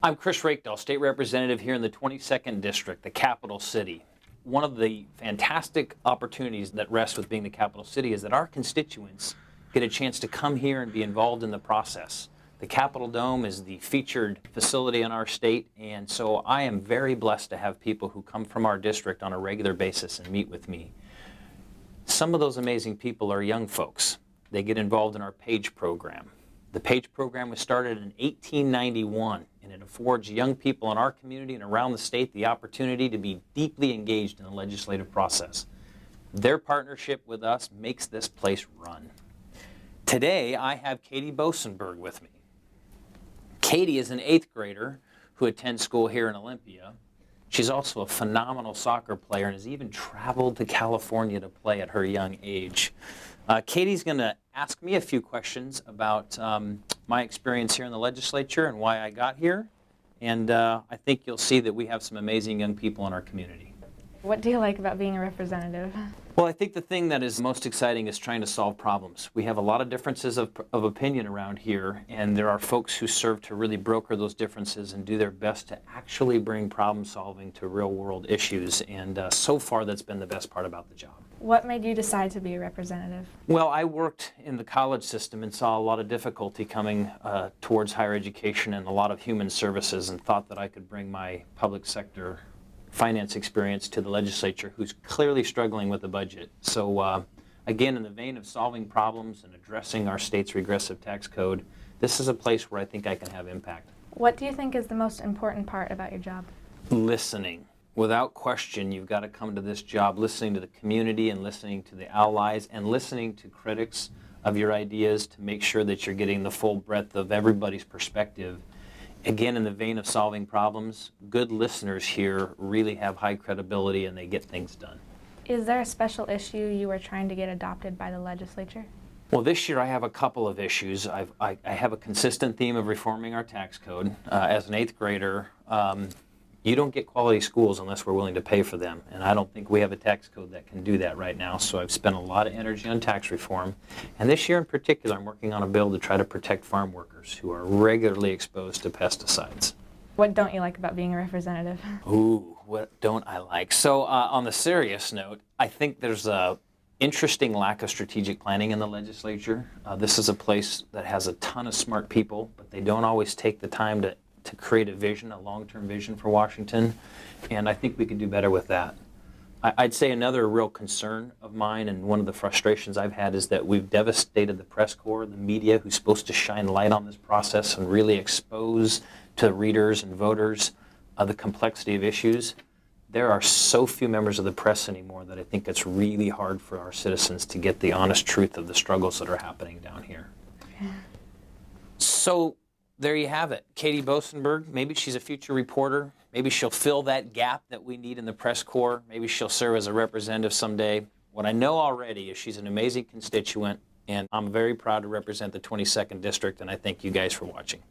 I'm Chris Reykdal, State Representative here in the 22nd District, the capital city. One of the fantastic opportunities that rests with being the capital city is that our constituents get a chance to come here and be involved in the process. The Capitol Dome is the featured facility in our state, and so I am very blessed to have people who come from our district on a regular basis and meet with me. Some of those amazing people are young folks. They get involved in our PAGE program. The PAGE program was started in 1891, and it affords young people in our community and around the state the opportunity to be deeply engaged in the legislative process. Their partnership with us makes this place run. Today, I have Katie Bosenberg with me. Katie is an 8th grader who attends school here in Olympia. She's also a phenomenal soccer player and has even traveled to California to play at her young age. Katie's going to ask me a few questions about my experience here in the legislature and why I got here. And I think you'll see that we have some amazing young people in our community. What do you like about being a representative? Well, I think the thing that is most exciting is trying to solve problems. We have a lot of differences of opinion around here, and there are folks who serve to really broker those differences and do their best to actually bring problem solving to real world issues. And so far, that's been the best part about the job. What made you decide to be a representative? Well, I worked in the college system and saw a lot of difficulty coming towards higher education and a lot of human services, and thought that I could bring my public sector finance experience to the legislature, who's clearly struggling with the budget. So again, in the vein of solving problems and addressing our state's regressive tax code, this is a place where I think I can have impact. What do you think is the most important part about your job? Listening. Without question, you've got to come to this job listening to the community and listening to the allies and listening to critics of your ideas to make sure that you're getting the full breadth of everybody's perspective. Again, in the vein of solving problems, good listeners here really have high credibility and they get things done. Is there a special issue you are trying to get adopted by the legislature? Well, this year I have a couple of issues. I have a consistent theme of reforming our tax code. As an 8th grader, you don't get quality schools unless we're willing to pay for them. And I don't think we have a tax code that can do that right now. So I've spent a lot of energy on tax reform. And this year in particular, I'm working on a bill to try to protect farm workers who are regularly exposed to pesticides. What don't you like about being a representative? Ooh, what don't I like? So on the serious note, I think there's a interesting lack of strategic planning in the legislature. This is a place that has a ton of smart people, but they don't always take the time to create a vision, a long-term vision for Washington, and I think we could do better with that. I'd say another real concern of mine and one of the frustrations I've had is that we've devastated the press corps, the media, who's supposed to shine light on this process and really expose to readers and voters the complexity of issues. There are so few members of the press anymore that I think it's really hard for our citizens to get the honest truth of the struggles that are happening down here. Yeah. So there you have it. Katie Bosenberg, maybe she's a future reporter. Maybe she'll fill that gap that we need in the press corps. Maybe she'll serve as a representative someday. What I know already is she's an amazing constituent, and I'm very proud to represent the 22nd District, and I thank you guys for watching.